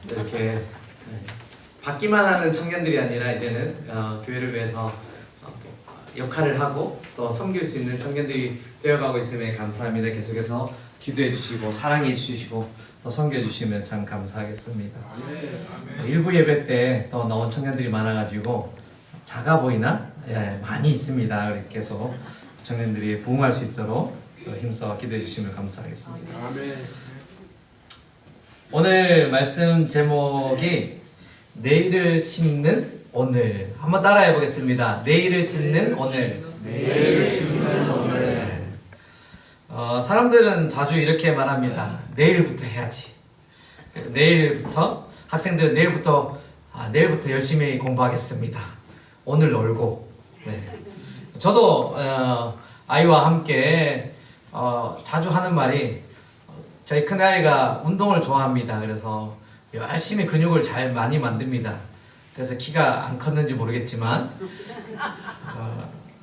이렇게 받기만 하는 청년들이 아니라 이제는 교회를 위해서 역할을 하고 또 섬길 수 있는 청년들이 되어가고 있음에 감사합니다. 계속해서 기도해 주시고 사랑해 주시고 또 섬겨 주시면 참 감사하겠습니다. 일부 예배 때 또 나온 청년들이 많아가지고 작아 보이나? 예, 많이 있습니다. 계속 청년들이 부흥할 수 있도록 힘써 기도해 주시면 감사하겠습니다. 오늘 말씀 제목이 내일을 심는 오늘. 한번 따라해 보겠습니다. 내일을 심는 오늘. 내일을 심는 오늘. 사람들은 자주 이렇게 말합니다. 내일부터 해야지. 내일부터 학생들은 내일부터 열심히 공부하겠습니다. 오늘 놀고. 네. 저도 아이와 함께 자주 하는 말이 저희 큰아이가 운동을 좋아합니다. 그래서 열심히 근육을 많이 만듭니다. 그래서 키가 안 컸는지 모르겠지만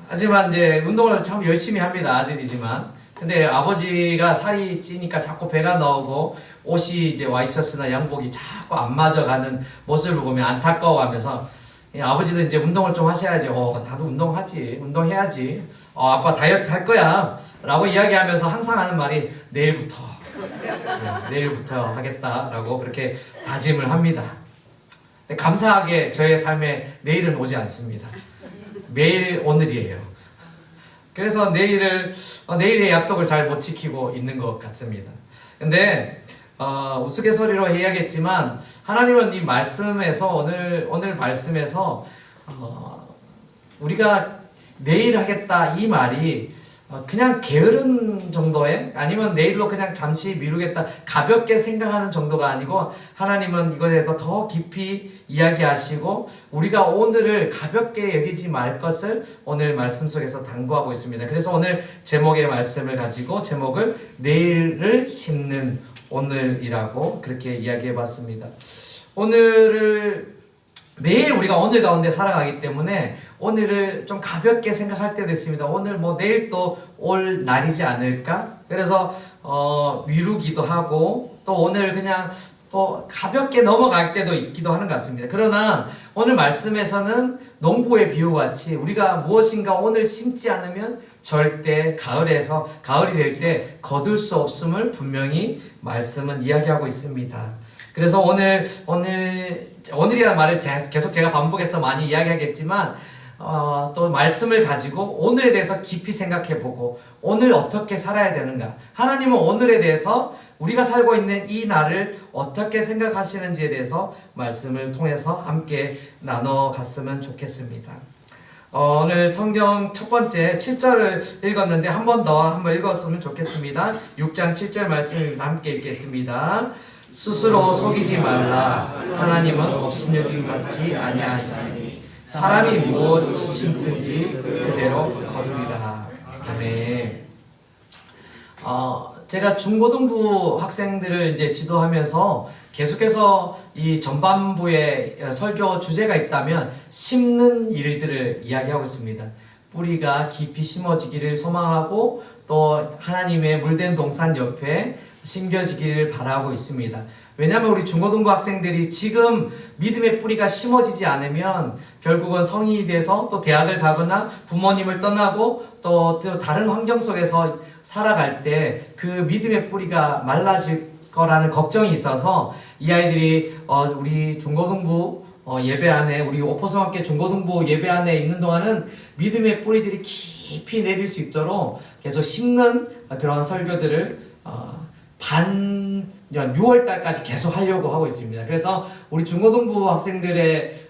하지만 이제 운동을 참 열심히 합니다. 아들이지만 근데 아버지가 살이 찌니까 자꾸 배가 나오고 옷이 이제 와이셔츠나 양복이 자꾸 안 맞아가는 모습을 보면 안타까워하면서 아버지도 이제 운동을 좀 하셔야지. 나도 운동하지. 운동해야지. 아빠 다이어트 할 거야. 라고 이야기하면서 항상 하는 말이 내일부터 하겠다라고 그렇게 다짐을 합니다. 감사하게 저의 삶에 내일은 오지 않습니다. 매일 오늘이에요. 그래서 내일의 약속을 잘 못 지키고 있는 것 같습니다. 근데 우스갯소리로 해야겠지만 하나님은 이 말씀에서 오늘 말씀에서 우리가 내일 하겠다 이 말이 그냥 게으른 정도의 아니면 내일로 그냥 잠시 미루겠다 가볍게 생각하는 정도가 아니고 하나님은 이것에 대해서 더 깊이 이야기하시고 우리가 오늘을 가볍게 여기지 말 것을 오늘 말씀 속에서 당부하고 있습니다. 그래서 오늘 제목의 말씀을 가지고 제목을 내일을 심는 오늘이라고 그렇게 이야기해 봤습니다. 매일 우리가 오늘 가운데 살아가기 때문에 오늘을 좀 가볍게 생각할 때도 있습니다. 오늘 내일 또 올 날이지 않을까? 그래서 미루기도 하고 또 오늘 그냥 또 가볍게 넘어갈 때도 있기도 하는 것 같습니다. 그러나 오늘 말씀에서는 농부의 비유와 같이 우리가 무엇인가 오늘 심지 않으면 절대 가을이 될 때 거둘 수 없음을 분명히 말씀은 이야기하고 있습니다. 그래서 오늘이라는 말을 계속 제가 반복해서 많이 이야기하겠지만 또 말씀을 가지고 오늘에 대해서 깊이 생각해보고 오늘 어떻게 살아야 되는가, 하나님은 오늘에 대해서 우리가 살고 있는 이 날을 어떻게 생각하시는지에 대해서 말씀을 통해서 함께 나눠갔으면 좋겠습니다. 오늘 성경 첫 번째 7절을 읽었는데 한번 읽었으면 좋겠습니다. 6장 7절 말씀입니다. 함께 읽겠습니다. 스스로 속이지 말라. 하나님은 업신여김 받지 아니하시니 사람이 무엇 심든지 그대로 거두리라. 아멘. 제가 중고등부 학생들을 이제 지도하면서 계속해서 이 전반부에 설교 주제가 있다면 심는 일들을 이야기하고 있습니다. 뿌리가 깊이 심어지기를 소망하고 또 하나님의 물된 동산 옆에 심겨지기를 바라고 있습니다. 왜냐하면 우리 중고등부 학생들이 지금 믿음의 뿌리가 심어지지 않으면 결국은 성인이 돼서 또 대학을 가거나 부모님을 떠나고 또 다른 환경 속에서 살아갈 때 그 믿음의 뿌리가 말라질 거라는 걱정이 있어서 이 아이들이 우리 중고등부 예배 안에 우리 오포성학교 중고등부 예배 안에 있는 동안은 믿음의 뿌리들이 깊이 내릴 수 있도록 계속 심는 그런 설교들을 6월달까지 계속 하려고 하고 있습니다. 그래서 우리 중고등부 학생들의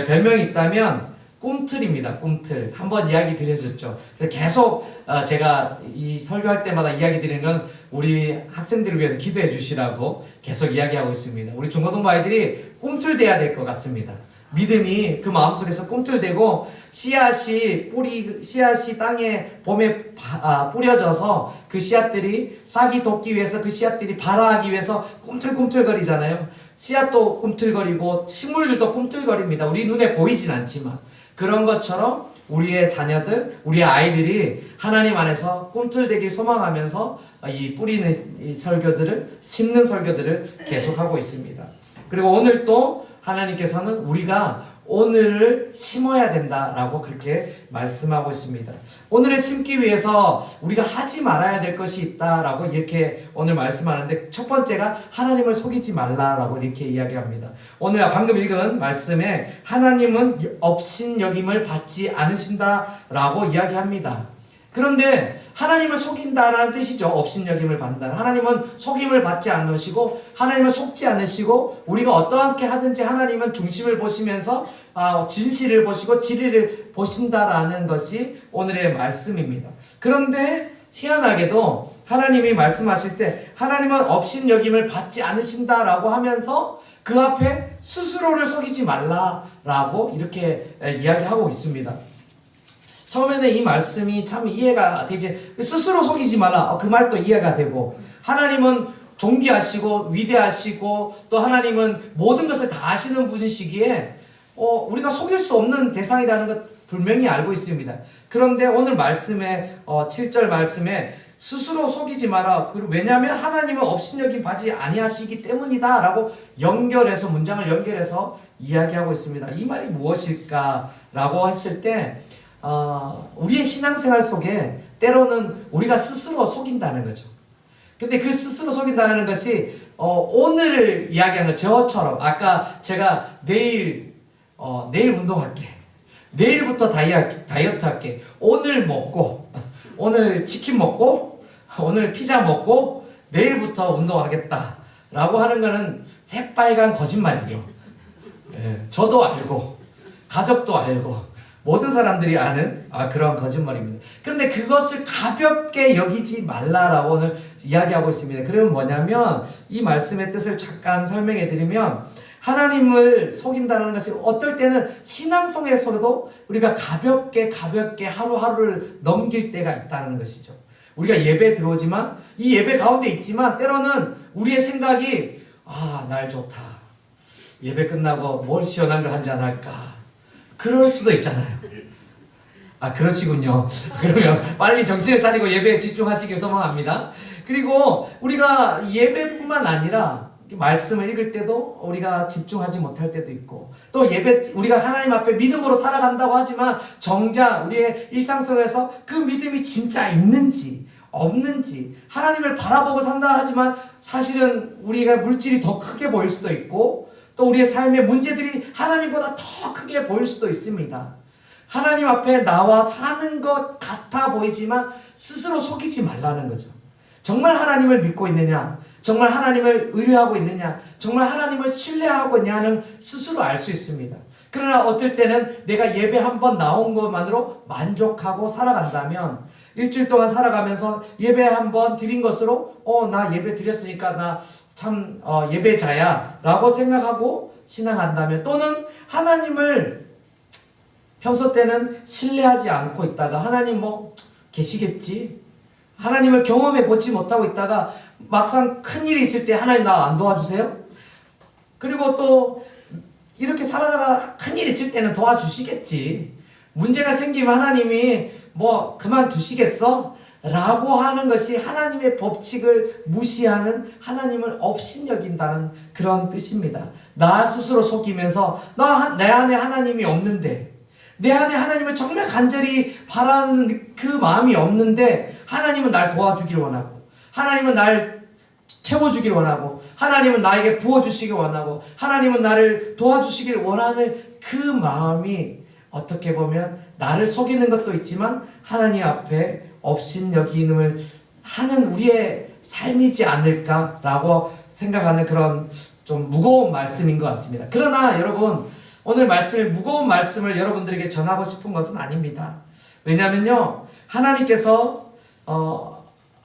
별명이 있다면 꿈틀입니다. 꿈틀. 한번 이야기 드렸었죠. 계속 제가 이 설교할 때마다 이야기 드리는 건 우리 학생들을 위해서 기도해 주시라고 계속 이야기하고 있습니다. 우리 중고등부 아이들이 꿈틀대야 될 것 같습니다. 믿음이 그 마음속에서 꿈틀대고 씨앗이 땅에 봄에 뿌려져서 그 씨앗들이 싹이 돋기 위해서 그 씨앗들이 발화하기 위해서 꿈틀꿈틀거리잖아요. 씨앗도 꿈틀거리고 식물들도 꿈틀거립니다. 우리 눈에 보이진 않지만 그런 것처럼 우리의 자녀들, 우리의 아이들이 하나님 안에서 꿈틀대길 소망하면서 이 뿌리는 이 설교들을 심는 설교들을 계속하고 있습니다. 그리고 오늘 또 하나님께서는 우리가 오늘을 심어야 된다라고 그렇게 말씀하고 있습니다. 오늘을 심기 위해서 우리가 하지 말아야 될 것이 있다라고 이렇게 오늘 말씀하는데, 첫 번째가 하나님을 속이지 말라라고 이렇게 이야기합니다. 오늘 방금 읽은 말씀에 하나님은 업신여김을 받지 않으신다라고 이야기합니다. 그런데 하나님을 속인다라는 뜻이죠. 업신여김을 받는다. 하나님은 속임을 받지 않으시고 하나님은 속지 않으시고, 우리가 어떠하게 하든지 하나님은 중심을 보시면서 진실을 보시고 진리를 보신다라는 것이 오늘의 말씀입니다. 그런데 희한하게도 하나님이 말씀하실 때 하나님은 업신여김을 받지 않으신다라고 하면서 그 앞에 스스로를 속이지 말라라고 이렇게 이야기하고 있습니다. 처음에는 이 말씀이 참 이해가 되지, 스스로 속이지 말라, 그 말도 이해가 되고, 하나님은 존귀하시고 위대하시고 또 하나님은 모든 것을 다 아시는 분이시기에 우리가 속일 수 없는 대상이라는 것 분명히 알고 있습니다. 그런데 오늘 말씀에 7절 말씀에 스스로 속이지 마라, 왜냐하면 하나님은 업신여김 받지 아니하시기 때문이다 라고 연결해서, 문장을 연결해서 이야기하고 있습니다. 이 말이 무엇일까 라고 했을 때 우리의 신앙생활 속에 때로는 우리가 스스로 속인다는 거죠. 근데 그 스스로 속인다는 것이 오늘을 이야기하는 저처럼, 아까 제가 내일 운동할게, 내일부터 다이어트 할게, 오늘 먹고, 오늘 치킨 먹고, 오늘 피자 먹고 내일부터 운동하겠다 라고 하는 거는 새빨간 거짓말이죠. 저도 알고 가족도 알고 모든 사람들이 아는 그런 거짓말입니다. 그런데 그것을 가볍게 여기지 말라라고 오늘 이야기하고 있습니다. 그러면 뭐냐면, 이 말씀의 뜻을 잠깐 설명해 드리면, 하나님을 속인다는 것이 어떨 때는 신앙 속에서도 우리가 가볍게 하루하루를 넘길 때가 있다는 것이죠. 우리가 예배 들어오지만, 이 예배 가운데 있지만 때로는 우리의 생각이 날 좋다, 예배 끝나고 뭘 시원한 걸 한잔 할까, 그럴 수도 있잖아요. 그러시군요. 그러면 빨리 정신을 차리고 예배에 집중하시길 소망합니다. 그리고 우리가 예배뿐만 아니라 말씀을 읽을 때도 우리가 집중하지 못할 때도 있고, 또 예배, 우리가 하나님 앞에 믿음으로 살아간다고 하지만 정작 우리의 일상 속에서 그 믿음이 진짜 있는지 없는지, 하나님을 바라보고 산다 하지만 사실은 우리가 물질이 더 크게 보일 수도 있고, 또 우리의 삶의 문제들이 하나님보다 더 크게 보일 수도 있습니다. 하나님 앞에 나와 사는 것 같아 보이지만 스스로 속이지 말라는 거죠. 정말 하나님을 믿고 있느냐, 정말 하나님을 의뢰하고 있느냐, 정말 하나님을 신뢰하고 있느냐는 스스로 알 수 있습니다. 그러나 어떨 때는 내가 예배 한 번 나온 것만으로 만족하고 살아간다면, 일주일 동안 살아가면서 예배 한 번 드린 것으로 나 예배 드렸으니까 나 참 예배자야 라고 생각하고 신앙한다면, 또는 하나님을 평소 때는 신뢰하지 않고 있다가 하나님 계시겠지, 하나님을 경험해 보지 못하고 있다가 막상 큰일이 있을 때 하나님 나 안 도와주세요? 그리고 또 이렇게 살아다가 큰일이 있을 때는 도와주시겠지, 문제가 생기면 하나님이 그만두시겠어? 라고 하는 것이 하나님의 법칙을 무시하는, 하나님을 업신여긴다는 그런 뜻입니다. 나 스스로 속이면서 내 안에 하나님이 없는데, 내 안에 하나님을 정말 간절히 바라는 그 마음이 없는데 하나님은 날 도와주길 원하고, 하나님은 날 채워주길 원하고, 하나님은 나에게 부어주시길 원하고, 하나님은 나를 도와주시길 원하는 그 마음이 어떻게 보면 나를 속이는 것도 있지만 하나님 앞에 업신여김을 하는 우리의 삶이지 않을까라고 생각하는 그런 좀 무거운 말씀인 것 같습니다. 그러나 여러분, 오늘 무거운 말씀을 여러분들에게 전하고 싶은 것은 아닙니다. 왜냐면요, 하나님께서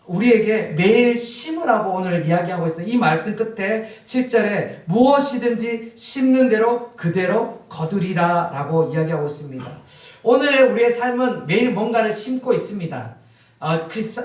우리에게 매일 심으라고 오늘 이야기하고 있어요. 이 말씀 끝에 7절에 무엇이든지 심는 대로 그대로 거두리라 라고 이야기하고 있습니다. 오늘의 우리의 삶은 매일 뭔가를 심고 있습니다.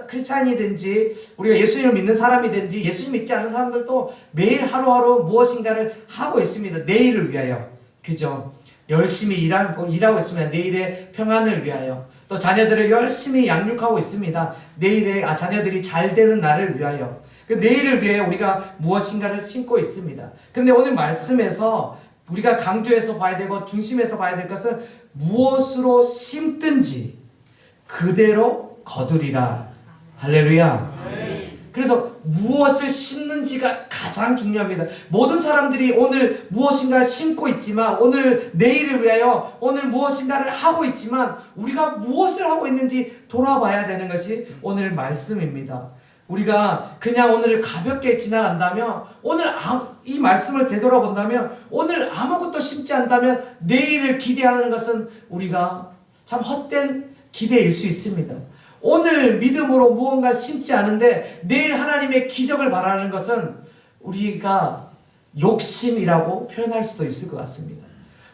크리스찬이든지 우리가 예수님을 믿는 사람이든지 예수님 믿지 않는 사람들도 매일 하루하루 무엇인가를 하고 있습니다. 내일을 위하여, 그죠? 열심히 일하고 있습니다. 내일의 평안을 위하여. 또 자녀들을 열심히 양육하고 있습니다. 내일의 자녀들이 잘 되는 날을 위하여. 그 내일을 위해 우리가 무엇인가를 심고 있습니다. 근데 오늘 말씀에서 우리가 강조해서 봐야 되고 중심에서 봐야 될 것은 무엇으로 심든지 그대로 거두리라. 할렐루야. 그래서 무엇을 심는지가 가장 중요합니다. 모든 사람들이 오늘 무엇인가를 심고 있지만, 오늘 내일을 위하여 오늘 무엇인가를 하고 있지만, 우리가 무엇을 하고 있는지 돌아봐야 되는 것이 오늘 말씀입니다. 우리가 그냥 오늘을 가볍게 지나간다면, 오늘 이 말씀을 되돌아본다면, 오늘 아무것도 심지 않다면 내일을 기대하는 것은 우리가 참 헛된 기대일 수 있습니다. 오늘 믿음으로 무언가 심지 않은데 내일 하나님의 기적을 바라는 것은 우리가 욕심이라고 표현할 수도 있을 것 같습니다.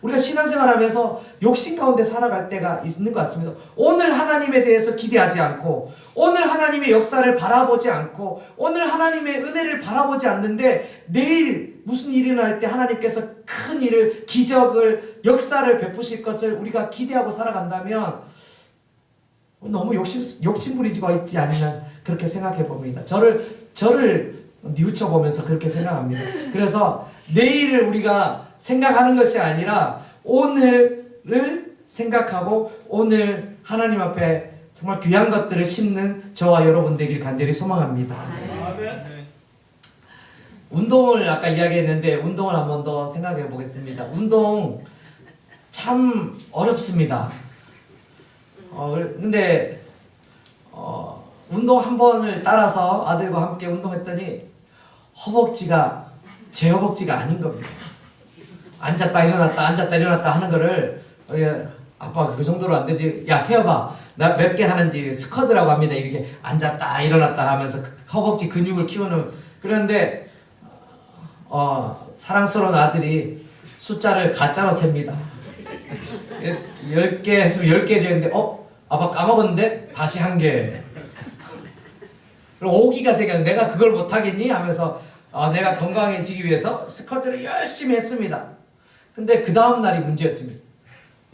우리가 신앙생활하면서 욕심 가운데 살아갈 때가 있는 것 같습니다. 오늘 하나님에 대해서 기대하지 않고, 오늘 하나님의 역사를 바라보지 않고, 오늘 하나님의 은혜를 바라보지 않는데 내일 무슨 일이 날 때 하나님께서 큰 일을, 기적을, 역사를 베푸실 것을 우리가 기대하고 살아간다면 너무 욕심 부리지고 있지 않나 그렇게 생각해 봅니다. 저를 뉘우쳐 보면서 그렇게 생각합니다. 그래서 내일을 우리가 생각하는 것이 아니라 오늘을 생각하고 오늘 하나님 앞에 정말 귀한 것들을 심는 저와 여러분 되길 간절히 소망합니다. 운동을 아까 이야기했는데 운동을 한 번 더 생각해 보겠습니다. 운동 참 어렵습니다. 근데 운동 한 번을 따라서 아들과 함께 운동했더니 허벅지가 제 허벅지가 아닌 겁니다. 앉았다 일어났다 하는 거를 아빠 그 정도로 안 되지. 야 세어봐. 나 몇 개 하는지 스쿼드라고 합니다. 이렇게 앉았다 일어났다 하면서 허벅지 근육을 키우는. 그런데 사랑스러운 아들이 숫자를 가짜로 셉니다. 10개 했으면 10개 되는데 아빠 까먹었는데 다시 한 개. 그럼 오기가 되겠네. 내가 그걸 못하겠니? 하면서 내가 건강해지기 위해서 스쿼트를 열심히 했습니다. 근데 그 다음 날이 문제였습니다.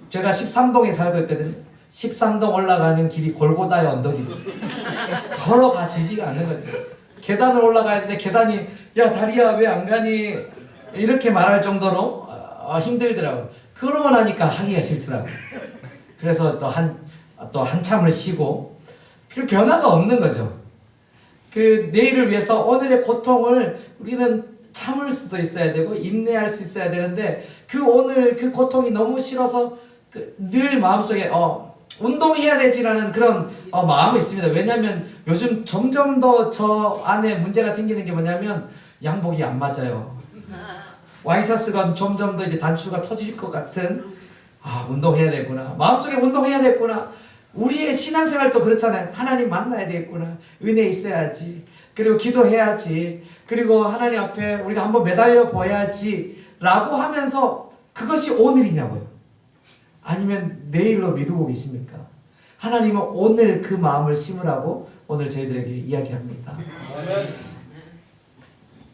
제가 13동에 살고 있거든요. 13동 올라가는 길이 골고다의 언덕입니다. 걸어가지지가 않는 거죠. 계단을 올라가야 되는데 계단이 야 다리야 왜 안 가니? 이렇게 말할 정도로 힘들더라고요. 그러고 나니까 하기가 싫더라고요. 그래서 또 한참을 쉬고 그 변화가 없는 거죠. 그 내일을 위해서 오늘의 고통을 우리는 참을 수도 있어야 되고 인내할 수 있어야 되는데 그 오늘 그 고통이 너무 싫어서 늘 마음속에 운동해야 되지라는 그런 마음이 있습니다. 왜냐하면 요즘 점점 더 저 안에 문제가 생기는 게 뭐냐면 양복이 안 맞아요. 와이셔츠가 점점 더 이제 단추가 터질 것 같은 운동해야 되구나. 마음속에 운동해야 되구나. 우리의 신앙생활도 그렇잖아요. 하나님 만나야 되겠구나. 은혜 있어야지. 그리고 기도해야지. 그리고 하나님 앞에 우리가 한번 매달려 보야지. 라고 하면서 그것이 오늘이냐고요. 아니면 내일로 미루고 계십니까? 하나님은 오늘 그 마음을 심으라고 오늘 저희들에게 이야기합니다.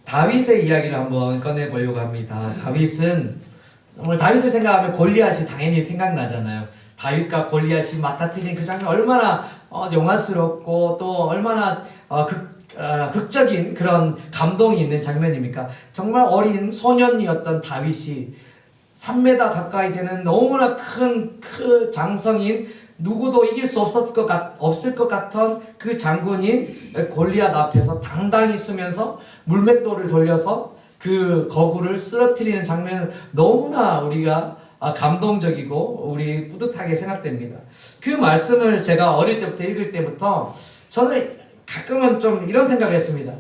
다윗의 이야기를 한번 꺼내보려고 합니다. 다윗은 오늘 다윗을 생각하면 골리앗이 당연히 생각나잖아요. 다윗과 골리앗이 맞닥뜨리는 그 장면 얼마나 영화스럽고 또 얼마나 극적인 그런 감동이 있는 장면입니까? 정말 어린 소년이었던 다윗이 3m 가까이 되는 너무나 큰 장성인 누구도 이길 수 없을 것 같은 그 장군인 골리앗 앞에서 당당히 서면서 물맷돌을 돌려서 그 거구를 쓰러뜨리는 장면은 너무나 우리가 감동적이고 우리 뿌듯하게 생각됩니다. 그 말씀을 제가 어릴 때부터 읽을 때부터 저는 가끔은 좀 이런 생각을 했습니다.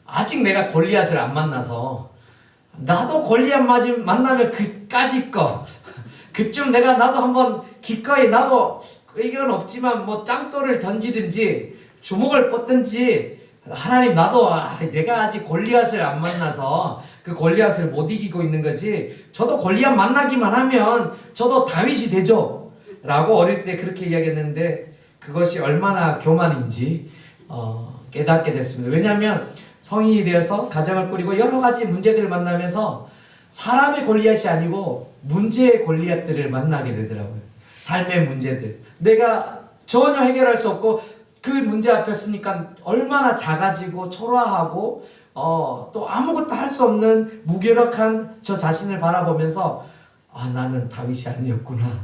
아직 내가 골리앗을 안 만나서 나도 골리앗 만나면 그까짓 거 그쯤 나도 한번 기꺼이 나도 의견은 없지만 뭐 짱돌을 던지든지 주먹을 뻗든지 하나님 나도 내가 아직 골리앗을 안 만나서 그 골리앗을 못 이기고 있는 거지 저도 골리앗 만나기만 하면 저도 다윗이 되죠 라고 어릴 때 그렇게 이야기했는데 그것이 얼마나 교만인지 깨닫게 됐습니다. 왜냐하면 성인이 되어서 가정을 꾸리고 여러 가지 문제들을 만나면서 사람의 골리앗이 아니고 문제의 골리앗들을 만나게 되더라고요. 삶의 문제들 내가 전혀 해결할 수 없고 그 문제 앞에 서니까 얼마나 작아지고 초라하고 또 아무것도 할 수 없는 무기력한 저 자신을 바라보면서 나는 다윗이 아니었구나.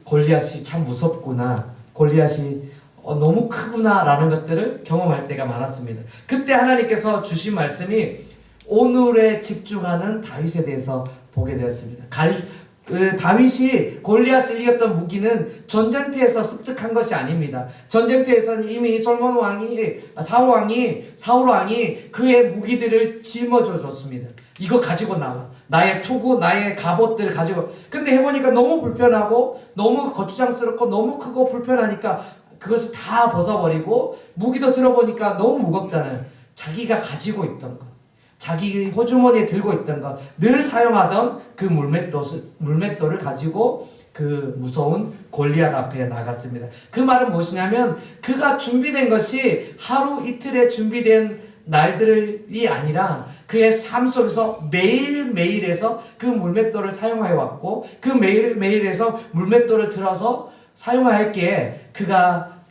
골리앗이 참 무섭구나. 골리앗이 너무 크구나 라는 것들을 경험할 때가 많았습니다. 그때 하나님께서 주신 말씀이 오늘에 집중하는 다윗에 대해서 보게 되었습니다. 다윗이 골리앗을 이겼던 무기는 전쟁터에서 습득한 것이 아닙니다. 전쟁터에서는 이미 사울 왕이 그의 무기들을 짊어져 줬습니다. 이거 가지고 나와. 나의 투구, 나의 갑옷들 가지고. 근데 해보니까 너무 불편하고 너무 거추장스럽고 너무 크고 불편하니까 그것을 다 벗어버리고 무기도 들어보니까 너무 무겁잖아요. 자기가 가지고 있던 것, 자기 호주머니에 들고 있던 것, 늘 사용하던 그 물맷돌을 가지고 그 무서운 골리앗 앞에 나갔습니다. 그 말은 무엇이냐면 그가 준비된 것이 하루 이틀에 준비된 날들이 아니라 그의 삶 속에서 매일매일에서 그 물맷돌을 사용하여 왔고 그 매일매일에서 물맷돌을 들어서 사용하였기에 그가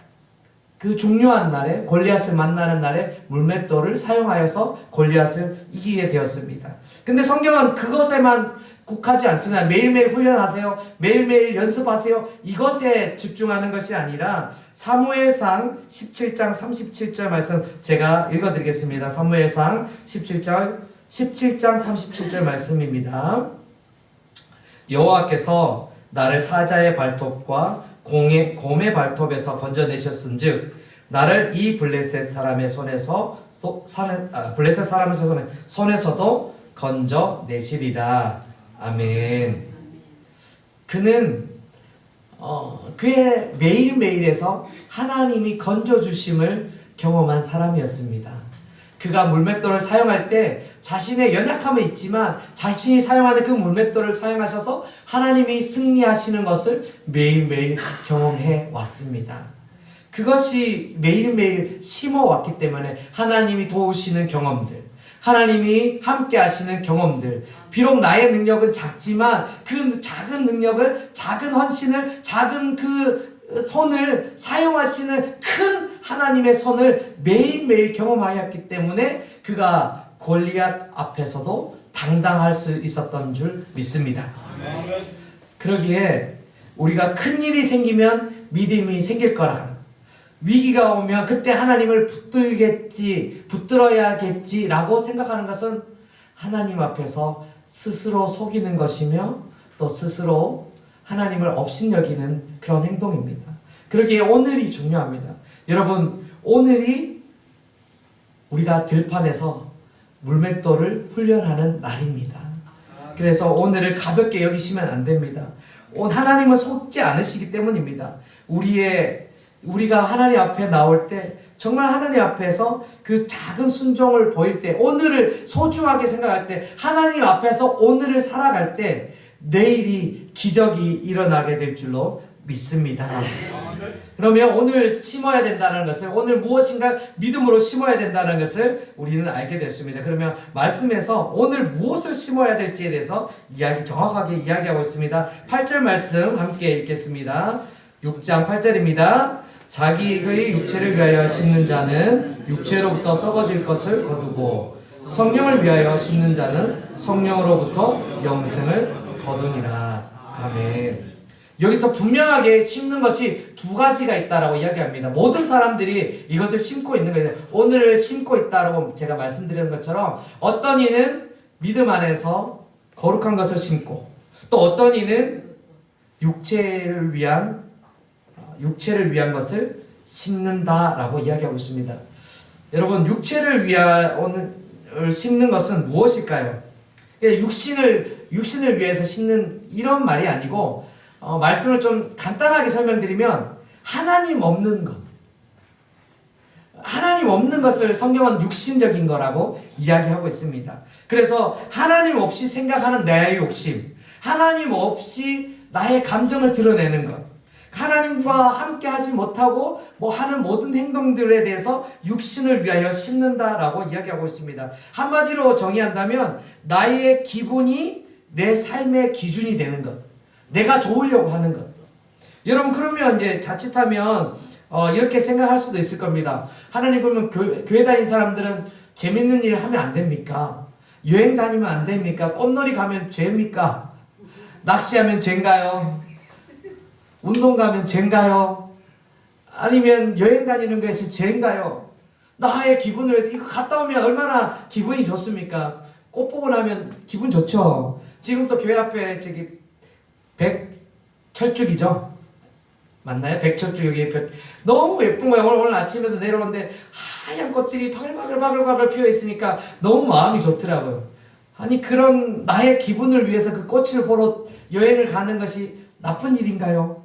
그 중요한 날에 골리앗을 만나는 날에 물맷돌을 사용하여서 골리앗을 이기게 되었습니다. 근데 성경은 그것에만 국하지 않습니다. 매일매일 훈련하세요. 매일매일 연습하세요. 이것에 집중하는 것이 아니라 사무엘상 17장 37절 말씀 제가 읽어드리겠습니다. 사무엘상 17장 37절 말씀입니다. 여호와께서 나를 사자의 발톱과 곰의 발톱에서 건져내셨은즉 나를 이 블레셋 사람의 손에서도 건져내시리라. 아멘. 그는 그의 매일매일에서 하나님이 건져주심을 경험한 사람이었습니다. 그가 물맷돌을 사용할 때 자신의 연약함은 있지만 자신이 사용하는 그 물맷돌을 사용하셔서 하나님이 승리하시는 것을 매일매일 경험해 왔습니다. 그것이 매일매일 심어왔기 때문에 하나님이 도우시는 경험들, 하나님이 함께 하시는 경험들, 비록 나의 능력은 작지만 그 작은 능력을, 작은 헌신을, 작은 그 손을 사용하시는 큰 하나님의 손을 매일매일 경험하였기 때문에 그가 골리앗 앞에서도 당당할 수 있었던 줄 믿습니다. 그러기에 우리가 큰 일이 생기면 믿음이 생길 거라, 위기가 오면 그때 하나님을 붙들어야겠지 라고 생각하는 것은 하나님 앞에서 스스로 속이는 것이며 또 스스로 하나님을 업신여기는 그런 행동입니다. 그러기에 오늘이 중요합니다. 여러분, 오늘이 우리가 들판에서 물맷돌을 훈련하는 날입니다. 그래서 오늘을 가볍게 여기시면 안 됩니다. 하나님은 속지 않으시기 때문입니다. 우리가 하나님 앞에 나올 때 정말 하나님 앞에서 그 작은 순종을 보일 때, 오늘을 소중하게 생각할 때, 하나님 앞에서 오늘을 살아갈 때 내일이 기적이 일어나게 될 줄로 믿습니다. 그러면 오늘 심어야 된다는 것을, 오늘 무엇인가 믿음으로 심어야 된다는 것을 우리는 알게 됐습니다. 그러면 말씀에서 오늘 무엇을 심어야 될지에 대해서 정확하게 이야기하고 있습니다. 8절 말씀 함께 읽겠습니다. 6장 8절입니다. 자기의 육체를 위하여 심는 자는 육체로부터 썩어질 것을 거두고 성령을 위하여 심는 자는 성령으로부터 영생을 거두니라. 아멘. 여기서 분명하게 심는 것이 두 가지가 있다라고 이야기합니다. 모든 사람들이 이것을 심고 있는 거예요. 오늘을 심고 있다라고 제가 말씀드리는 것처럼 어떤 이는 믿음 안에서 거룩한 것을 심고 또 어떤 이는 육체를 위한 것을 심는다라고 이야기하고 있습니다. 여러분, 육체를 심는 것은 무엇일까요? 육신을 위해서 심는 이런 말이 아니고 말씀을 좀 간단하게 설명드리면 하나님 없는 것을 성경은 육신적인 거라고 이야기하고 있습니다. 그래서 하나님 없이 생각하는 내 욕심, 하나님 없이 나의 감정을 드러내는 것, 하나님과 함께 하지 못하고 하는 모든 행동들에 대해서 육신을 위하여 심는다라고 이야기하고 있습니다. 한마디로 정의한다면 나의 기분이 내 삶의 기준이 되는 것, 내가 좋으려고 하는 것. 여러분, 그러면 이제 자칫하면 이렇게 생각할 수도 있을 겁니다. 하나님 보면 교회 다니는 사람들은 재밌는 일 하면 안 됩니까? 여행 다니면 안 됩니까? 꽃놀이 가면 죄입니까? 낚시하면 죄인가요? 운동 가면 죄인가요? 아니면 여행 다니는 것이 죄인가요? 나의 기분을 위해서 이거 갔다 오면 얼마나 기분이 좋습니까? 꽃 보고 나면 기분 좋죠. 지금 또 교회 앞에 저기 백철쭉이죠? 맞나요? 백철쭉 여기 너무 예쁜 거예요. 오늘 아침에도 내려오는데 하얀 꽃들이 바글바글 피어 있으니까 너무 마음이 좋더라고요. 아니 그런 나의 기분을 위해서 그 꽃을 보러 여행을 가는 것이 나쁜 일인가요?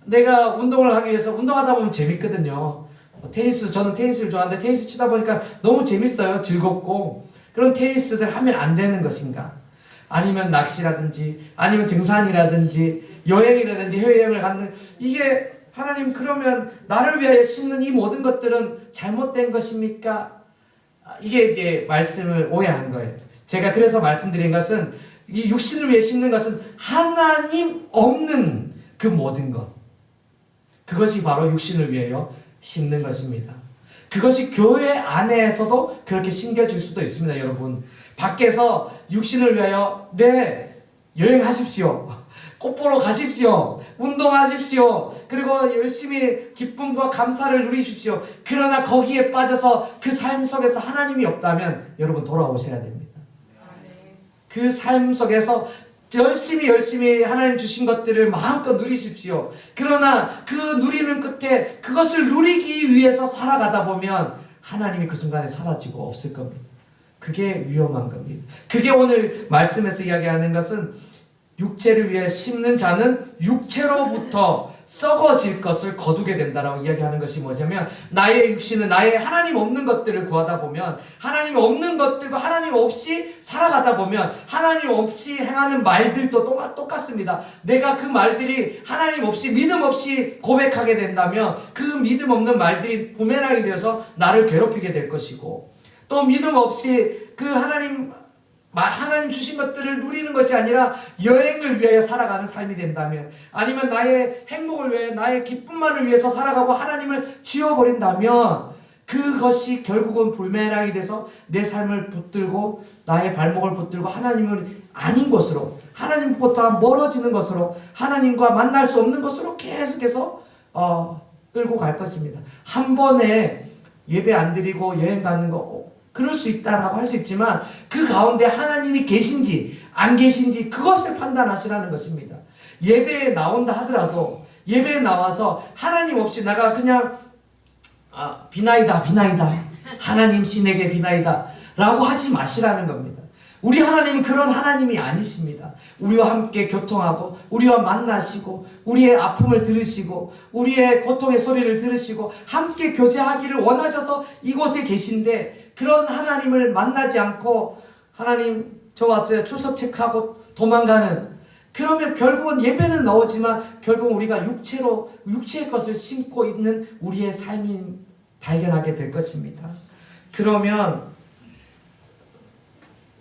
내가 운동을 하기 위해서 운동하다 보면 재밌거든요. 저는 테니스를 좋아하는데 테니스 치다 보니까 너무 재밌어요. 즐겁고. 그런 테니스들 하면 안 되는 것인가? 아니면 낚시라든지 아니면 등산이라든지 여행이라든지 해외여행을 가는 이게 하나님 그러면 나를 위하여 심는 이 모든 것들은 잘못된 것입니까? 이게 이제 말씀을 오해한 거예요. 제가 그래서 말씀드린 것은 이 육신을 위해 심는 것은 하나님 없는 그 모든 것, 그것이 바로 육신을 위하여 심는 것입니다. 그것이 교회 안에서도 그렇게 심겨질 수도 있습니다. 여러분 밖에서 육신을 위하여 네 여행하십시오, 꽃 보러 가십시오, 운동하십시오, 그리고 열심히 기쁨과 감사를 누리십시오. 그러나 거기에 빠져서 그 삶 속에서 하나님이 없다면 여러분 돌아오셔야 됩니다. 그 삶 속에서 열심히 하나님 주신 것들을 마음껏 누리십시오. 그러나 그 누리는 끝에 그것을 누리기 위해서 살아가다 보면 하나님이 그 순간에 사라지고 없을 겁니다. 그게 위험한 겁니다. 그게 오늘 말씀에서 이야기하는 것은 육체를 위해 심는 자는 육체로부터 썩어질 것을 거두게 된다라고 이야기하는 것이 뭐냐면 나의 육신은 나의 하나님 없는 것들을 구하다 보면 하나님 없는 것들과 하나님 없이 살아가다 보면 하나님 없이 행하는 말들도 똑같습니다. 내가 그 말들이 하나님 없이 믿음 없이 고백하게 된다면 그 믿음 없는 말들이 부메랑이 되어서 나를 괴롭히게 될 것이고 또 믿음 없이 그 하나님 주신 것들을 누리는 것이 아니라 여행을 위하여 살아가는 삶이 된다면 아니면 나의 행복을 위해 나의 기쁨만을 위해서 살아가고 하나님을 지워버린다면 그것이 결국은 불매랑이 돼서 내 삶을 붙들고 나의 발목을 붙들고 하나님을 아닌 것으로 하나님부터 멀어지는 것으로 하나님과 만날 수 없는 것으로 계속해서 끌고 갈 것입니다. 한 번에 예배 안 드리고 여행 가는 거 그럴 수 있다라고 할 수 있지만 그 가운데 하나님이 계신지 안 계신지 그것을 판단하시라는 것입니다. 예배에 나온다 하더라도 예배에 나와서 하나님 없이 나가 그냥 비나이다 하나님 신에게 비나이다 라고 하지 마시라는 겁니다. 우리 하나님은 그런 하나님이 아니십니다. 우리와 함께 교통하고 우리와 만나시고 우리의 아픔을 들으시고 우리의 고통의 소리를 들으시고 함께 교제하기를 원하셔서 이곳에 계신데 그런 하나님을 만나지 않고 하나님 저 왔어요 출석 체크하고 도망가는 그러면 결국은 예배는 나오지만 결국 우리가 육체의 것을 심고 있는 우리의 삶이 발견하게 될 것입니다. 그러면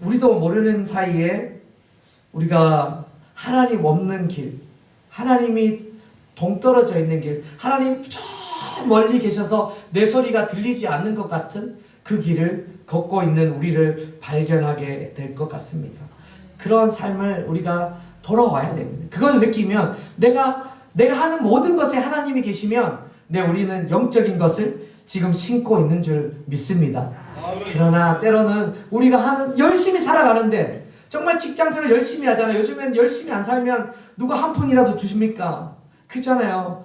우리도 모르는 사이에 우리가 하나님 없는 길, 하나님이 동떨어져 있는 길, 하나님 저 멀리 계셔서 내 소리가 들리지 않는 것 같은 그 길을 걷고 있는 우리를 발견하게 될 것 같습니다. 그런 삶을 우리가 돌아와야 됩니다. 그걸 느끼면 내가 하는 모든 것에 하나님이 계시면 우리는 영적인 것을 지금 신고 있는 줄 믿습니다. 그러나 때로는 우리가 열심히 살아가는데 정말 직장생활 열심히 하잖아요. 요즘엔 열심히 안 살면 누가 한 푼이라도 주십니까? 그렇잖아요.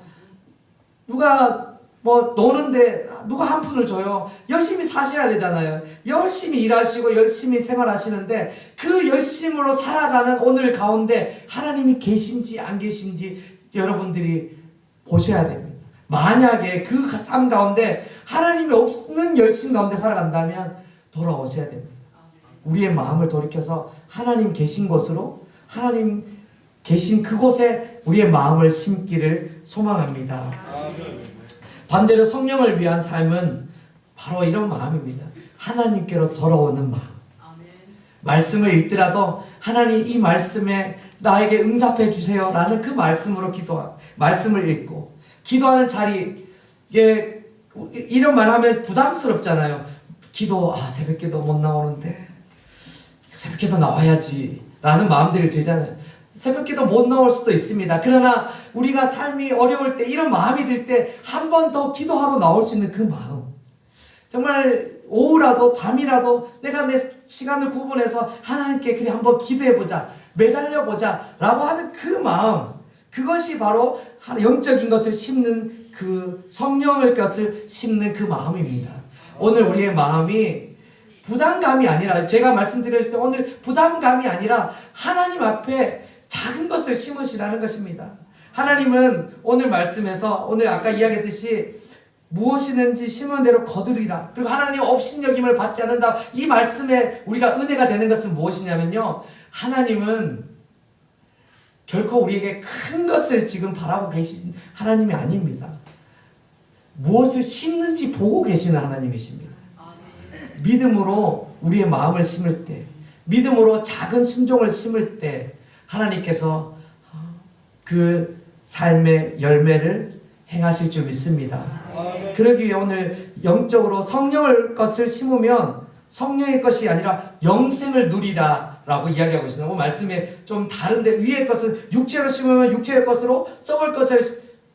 누가 노는데 누가 한 푼을 줘요? 열심히 사셔야 되잖아요. 열심히 일하시고 열심히 생활하시는데 그 열심으로 살아가는 오늘 가운데 하나님이 계신지 안 계신지 여러분들이 보셔야 됩니다. 만약에 그 삶 가운데 하나님이 없는 열심 가운데 살아간다면 돌아오셔야 됩니다. 우리의 마음을 돌이켜서 하나님 계신 곳으로 하나님 계신 그곳에 우리의 마음을 심기를 소망합니다. 반대로 성령을 위한 삶은 바로 이런 마음입니다. 하나님께로 돌아오는 마음. 말씀을 읽더라도 하나님 이 말씀에 나에게 응답해 주세요 라는 그 말씀으로 말씀을 읽고 기도하는 자리 예, 이런 말 하면 부담스럽잖아요. 기도, 새벽 기도 못 나오는데 새벽 기도 나와야지 라는 마음들이 들잖아요. 새벽 기도 못 나올 수도 있습니다. 그러나 우리가 삶이 어려울 때, 이런 마음이 들 때 한 번 더 기도하러 나올 수 있는 그 마음, 정말 오후라도 밤이라도 내가 내 시간을 구분해서 하나님께 그래 한번 기도해보자, 매달려보자 라고 하는 그 마음, 그것이 바로 영적인 것을 심는, 그 성령의 것을 심는 그 마음입니다. 오늘 우리의 마음이 부담감이 아니라, 제가 말씀드렸을 때 오늘 부담감이 아니라 하나님 앞에 작은 것을 심으시라는 것입니다. 하나님은 오늘 말씀에서, 오늘 아까 이야기했듯이 무엇이든지 심은 대로 거두리라. 그리고 하나님 업신여김을 받지 않는다. 이 말씀에 우리가 은혜가 되는 것은 무엇이냐면요, 하나님은 결코 우리에게 큰 것을 지금 바라고 계신 하나님이 아닙니다. 무엇을 심는지 보고 계시는 하나님이십니다. 믿음으로 우리의 마음을 심을 때, 믿음으로 작은 순종을 심을 때 하나님께서 그 삶의 열매를 행하실 줄 믿습니다. 그러기 위해 오늘 영적으로 성령의 것을 심으면 성령의 것이 아니라 영생을 누리라 라고 이야기하고 있습니다. 그 말씀에 좀 다른데, 위의 것은 육체로 심으면 육체의 것으로 썩을 것을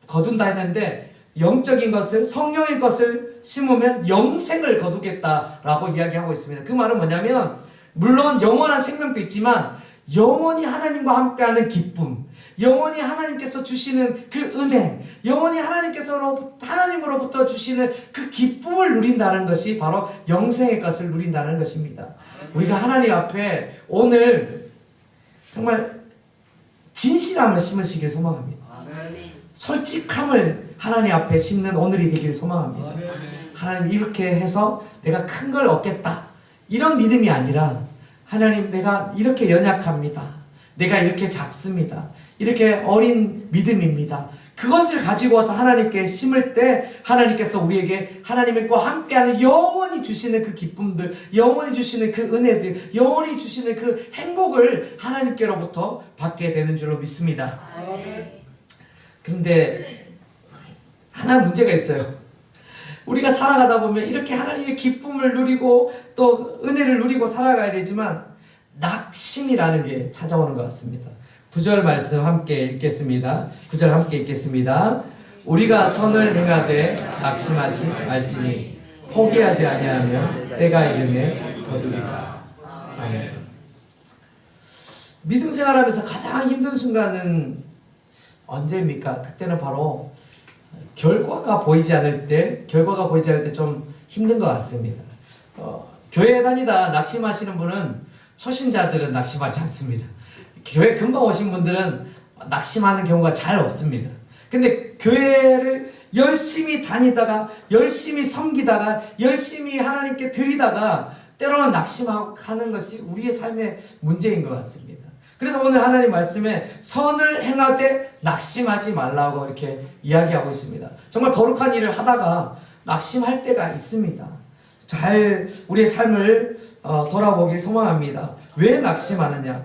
거둔다 했는데, 영적인 것을, 성령의 것을 심으면 영생을 거두겠다라고 이야기하고 있습니다. 그 말은 뭐냐면, 물론 영원한 생명도 있지만 영원히 하나님과 함께하는 기쁨, 영원히 하나님께서 주시는 그 은혜, 영원히 하나님으로부터 주시는 그 기쁨을 누린다는 것이 바로 영생의 것을 누린다는 것입니다. 우리가 하나님 앞에 오늘 정말 진실함을 심으시길 소망합니다. 솔직함을 하나님 앞에 심는 오늘이 되기를 소망합니다. 하나님, 이렇게 해서 내가 큰 걸 얻겠다, 이런 믿음이 아니라, 하나님, 내가 이렇게 연약합니다, 내가 이렇게 작습니다, 이렇게 어린 믿음입니다, 그것을 가지고 와서 하나님께 심을 때 하나님께서 우리에게 하나님과 함께하는 영원히 주시는 그 기쁨들, 영원히 주시는 그 은혜들, 영원히 주시는 그 행복을 하나님께로부터 받게 되는 줄로 믿습니다. 그런데 하나 문제가 있어요. 우리가 살아가다 보면 이렇게 하나님의 기쁨을 누리고 또 은혜를 누리고 살아가야 되지만 낙심이라는 게 찾아오는 것 같습니다. 9절 말씀 함께 읽겠습니다. 9절 함께 읽겠습니다. 우리가 선을 행하되 낙심하지 말지니 포기하지 아니하면 때가 이르매 거두리라. 아멘. 믿음 생활하면서 가장 힘든 순간은 언제입니까? 그때는 바로 결과가 보이지 않을 때 좀 힘든 것 같습니다. 교회 다니다 낙심하시는 분은, 초신자들은 낙심하지 않습니다. 교회 금방 오신 분들은 낙심하는 경우가 잘 없습니다. 근데 교회를 열심히 다니다가, 열심히 섬기다가, 열심히 하나님께 드리다가 때로는 낙심하는 것이 우리의 삶의 문제인 것 같습니다. 그래서 오늘 하나님 말씀에 선을 행하되 낙심하지 말라고 이렇게 이야기하고 있습니다. 정말 거룩한 일을 하다가 낙심할 때가 있습니다. 잘 우리의 삶을 돌아보길 소망합니다. 왜 낙심하느냐?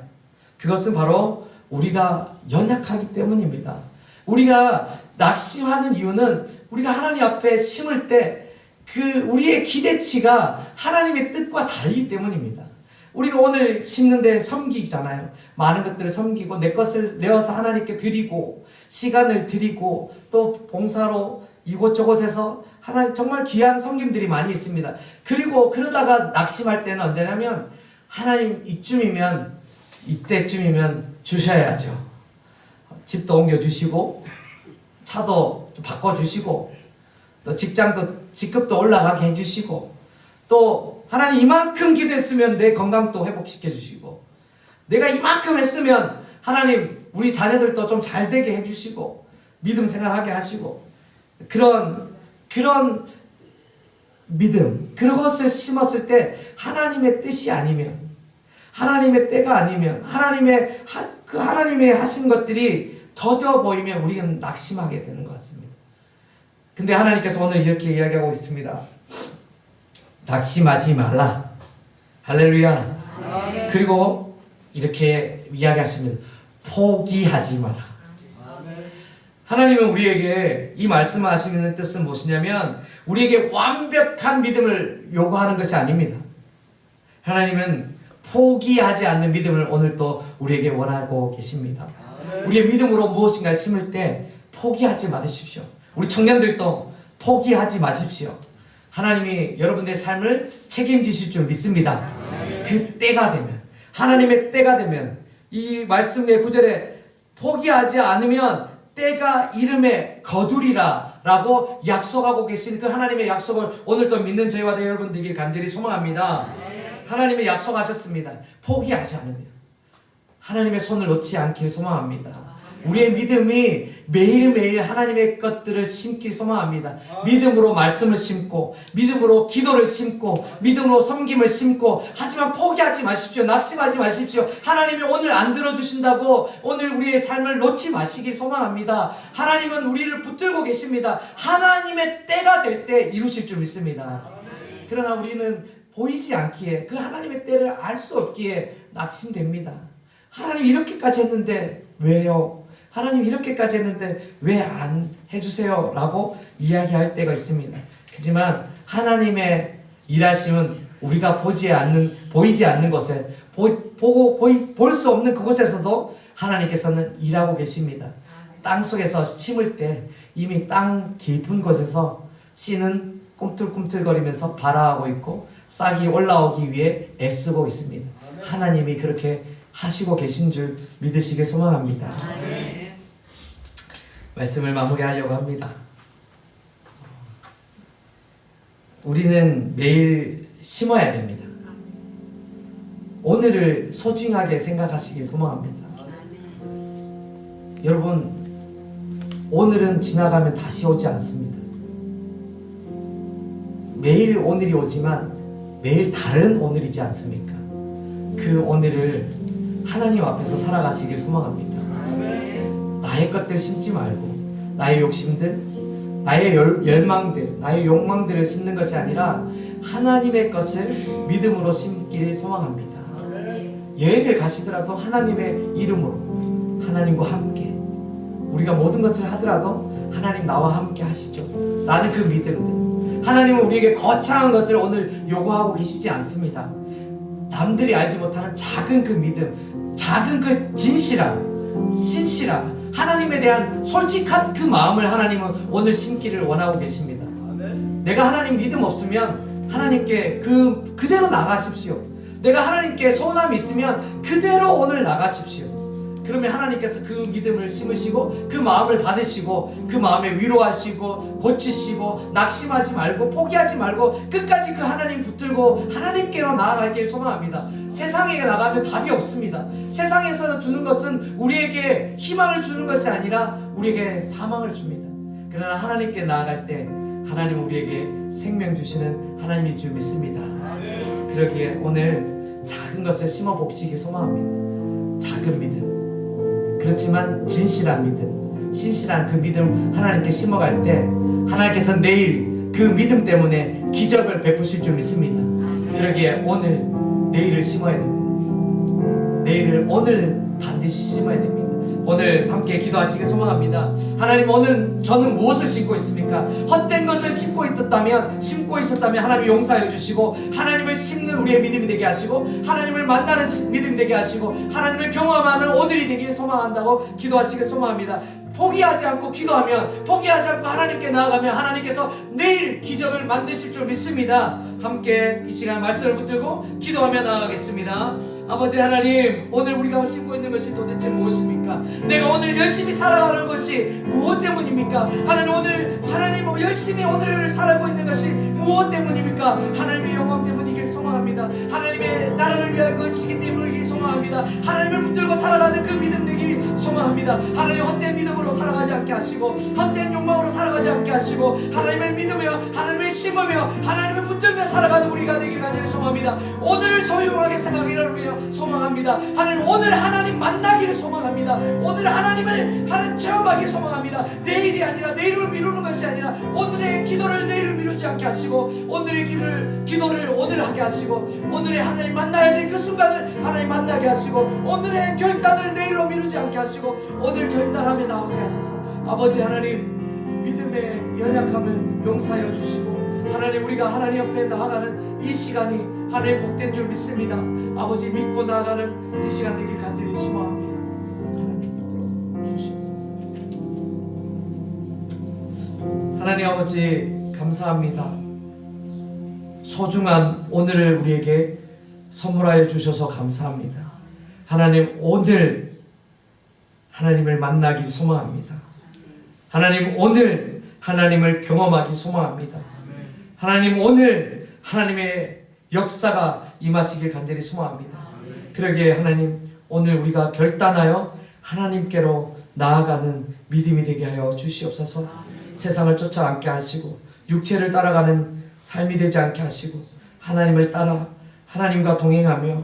그것은 바로 우리가 연약하기 때문입니다. 우리가 낙심하는 이유는 우리가 하나님 앞에 심을 때 그 우리의 기대치가 하나님의 뜻과 다르기 때문입니다. 우리가 오늘 심는데 섬기잖아요. 많은 것들을 섬기고 내 것을 내어서 하나님께 드리고 시간을 드리고 또 봉사로 이곳저곳에서 하나님 정말 귀한 섬김들이 많이 있습니다. 그리고 그러다가 낙심할 때는 언제냐면, 하나님 이때쯤이면 주셔야죠. 집도 옮겨주시고 차도 좀 바꿔주시고 또 직급도 올라가게 해주시고, 또 하나님 이만큼 기도했으면 내 건강도 회복시켜 주시고, 내가 이만큼 했으면 하나님 우리 자녀들도 좀 잘 되게 해주시고 믿음 생활하게 하시고, 그런 믿음, 그것을 심었을 때 하나님의 뜻이 아니면, 하나님의 때가 아니면, 하나님의 하신 것들이 더뎌 보이면 우리는 낙심하게 되는 것 같습니다. 근데 하나님께서 오늘 이렇게 이야기하고 있습니다. 낙심하지 말라. 할렐루야. 아멘. 그리고 이렇게 이야기하십니다. 포기하지 마라. 아멘. 하나님은 우리에게 이 말씀을 하시는 뜻은 무엇이냐면 우리에게 완벽한 믿음을 요구하는 것이 아닙니다. 하나님은 포기하지 않는 믿음을 오늘 또 우리에게 원하고 계십니다. 우리의 믿음으로 무엇인가 심을 때 포기하지 마십시오. 우리 청년들도 포기하지 마십시오. 하나님이 여러분들의 삶을 책임지실 줄 믿습니다. 그 때가 되면, 하나님의 때가 되면, 이 말씀의 구절에 포기하지 않으면 때가 이름에 거두리라 라고 약속하고 계신 그 하나님의 약속을 오늘 또 믿는 저희와 여러분들에게 간절히 소망합니다. 하나님의 약속하셨습니다. 포기하지 않으면 하나님의 손을 놓지 않길 소망합니다. 우리의 믿음이 매일매일 하나님의 것들을 심길 소망합니다. 믿음으로 말씀을 심고, 믿음으로 기도를 심고, 믿음으로 섬김을 심고, 하지만 포기하지 마십시오. 낙심하지 마십시오. 하나님이 오늘 안 들어주신다고 오늘 우리의 삶을 놓지 마시길 소망합니다. 하나님은 우리를 붙들고 계십니다. 하나님의 때가 될 때 이루실 줄 믿습니다. 그러나 우리는 보이지 않기에, 그 하나님의 때를 알 수 없기에 낙심됩니다. 하나님 이렇게까지 했는데 왜요? 하나님 이렇게까지 했는데 왜 안 해주세요? 라고 이야기할 때가 있습니다. 하지만 하나님의 일하심은 우리가 보이지 않는 곳에, 볼 수 없는 그곳에서도 하나님께서는 일하고 계십니다. 땅 속에서 심을 때 이미 땅 깊은 곳에서 씨는 꿈틀꿈틀거리면서 발아하고 있고 싹이 올라오기 위해 애쓰고 있습니다. 하나님이 그렇게 하시고 계신 줄 믿으시길 소망합니다. 말씀을 마무리하려고 합니다. 우리는 매일 심어야 됩니다. 오늘을 소중하게 생각하시길 소망합니다. 여러분, 오늘은 지나가면 다시 오지 않습니다. 매일 오늘이 오지만 매일 다른 오늘이지 않습니까? 그 오늘을 하나님 앞에서 살아가시길 소망합니다. 나의 것들 심지 말고 나의 욕심들, 나의 열망들, 나의 욕망들을 심는 것이 아니라 하나님의 것을 믿음으로 심기를 소망합니다. 여행을 가시더라도 하나님의 이름으로, 하나님과 함께, 우리가 모든 것을 하더라도 하나님 나와 함께 하시죠 라는 그 믿음들. 하나님은 우리에게 거창한 것을 오늘 요구하고 계시지 않습니다. 남들이 알지 못하는 작은 그 믿음, 작은 그 진실함, 신실함, 하나님에 대한 솔직한 그 마음을 하나님은 오늘 심기를 원하고 계십니다. 내가 하나님 믿음 없으면 하나님께 그대로 나가십시오. 내가 하나님께 소원함이 있으면 그대로 오늘 나가십시오. 그러면 하나님께서 그 믿음을 심으시고 그 마음을 받으시고 그 마음에 위로하시고 고치시고 낙심하지 말고 포기하지 말고 끝까지 그 하나님 붙들고 하나님께로 나아가길 소망합니다. 세상에 나가면 답이 없습니다. 세상에서 주는 것은 우리에게 희망을 주는 것이 아니라 우리에게 사망을 줍니다. 그러나 하나님께 나아갈 때 하나님은 우리에게 생명 주시는 하나님인 줄 믿습니다. 그러기에 오늘 작은 것을 심어 보시길 소망합니다. 작은 믿음, 그렇지만 진실한 믿음, 신실한 그 믿음 하나님께 심어갈 때 하나님께서 내일 그 믿음 때문에 기적을 베푸실 줄 믿습니다. 그러기에 오늘 내일을 심어야 됩니다. 내일을 오늘 반드시 심어야 됩니다. 오늘 함께 기도하시길 소망합니다. 하나님, 오늘 저는 무엇을 심고 있습니까? 헛된 것을 심고 있었다면 하나님 용서해 주시고 하나님을 심는 우리의 믿음이 되게 하시고 하나님을 만나는 믿음이 되게 하시고 하나님을 경험하는 오늘이 되기를 소망한다고 기도하시길 소망합니다. 포기하지 않고 기도하면, 포기하지 않고 하나님께 나아가면 하나님께서 내일 기적을 만드실 줄 믿습니다. 함께 이 시간 말씀을 붙들고 기도하며 나아가겠습니다. 아버지 하나님, 오늘 우리가 심고 있는 것이 도대체 무엇입니까? 내가 오늘 열심히 살아가는 것이 무엇 때문입니까? 하나님 열심히 오늘 살아가고 있는 것이 무엇 때문입니까? 하나님의 영광 때문이길 소망합니다. 하나님의 나라를 위한 것이기 때문이길 소망합니다. 하나님을 붙들고 살아가는 그 믿음 되기를 소망합니다. 하나님, 헛된 믿음으로 살아가지 않게 하시고 헛된 욕망으로 살아가지 않게 하시고 하나님을 믿으며 하나님을 심으며 하나님을 붙들며 살아가는 우리가 되기를 간절히 소망합니다. 오늘을 소중하게 생각하며 소망합니다. 하나님, 오늘 하나님 만나기를 소망합니다. 오늘 하나님을 체험하기를 소망합니다. 내일이 아니라, 내일을 미루는 것이 아니라 오늘의 기도를 내일을 미루지 않게 하시고 오늘의 기도를 오늘 하게 하시고 오늘의 하나님 만나야 될 그 순간을 하나님 만나게 하시고 오늘의 결단을 내일로 미루지 않게 하시고 오늘 결단하며 나오게 하소서. 아버지 하나님, 믿음의 연약함을 용서하여 주시고 하나님, 우리가 하나님 옆에 나아가는 이 시간이 하나님 복된 줄 믿습니다. 아버지, 믿고 나아가는 이 시간 되길 간절히 소망합니다. 하나님 이끌어 주시옵소서. 하나님 아버지 감사합니다. 소중한 오늘을 우리에게 선물하여 주셔서 감사합니다. 하나님, 오늘 하나님을 만나길 소망합니다. 하나님, 오늘 하나님을 경험하길 소망합니다. 하나님, 오늘 하나님의 역사가 임하시길 간절히 소망합니다. 그러기에 하나님, 오늘 우리가 결단하여 하나님께로 나아가는 믿음이 되게 하여 주시옵소서. 세상을 쫓아 않게 하시고 육체를 따라가는 삶이 되지 않게 하시고 하나님을 따라 하나님과 동행하며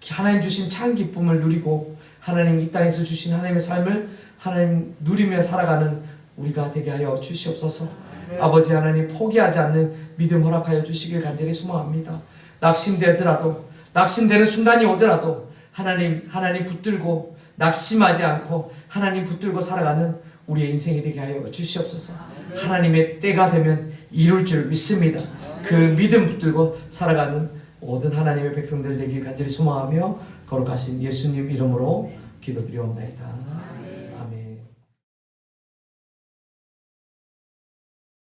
하나님 주신 참 기쁨을 누리고 하나님 이 땅에서 주신 하나님의 삶을 하나님 누리며 살아가는 우리가 되게 하여 주시옵소서. 아버지 하나님, 포기하지 않는 믿음 허락하여 주시길 간절히 소망합니다. 낙심되는 순간이 오더라도 하나님 붙들고 낙심하지 않고 하나님 붙들고 살아가는 우리의 인생이 되게 하여 주시옵소서. 하나님의 때가 되면 이룰 줄 믿습니다. 그 믿음 붙들고 살아가는 모든 하나님의 백성들 되길 간절히 소망하며 거룩하신 예수님 이름으로 기도드리옵나이다.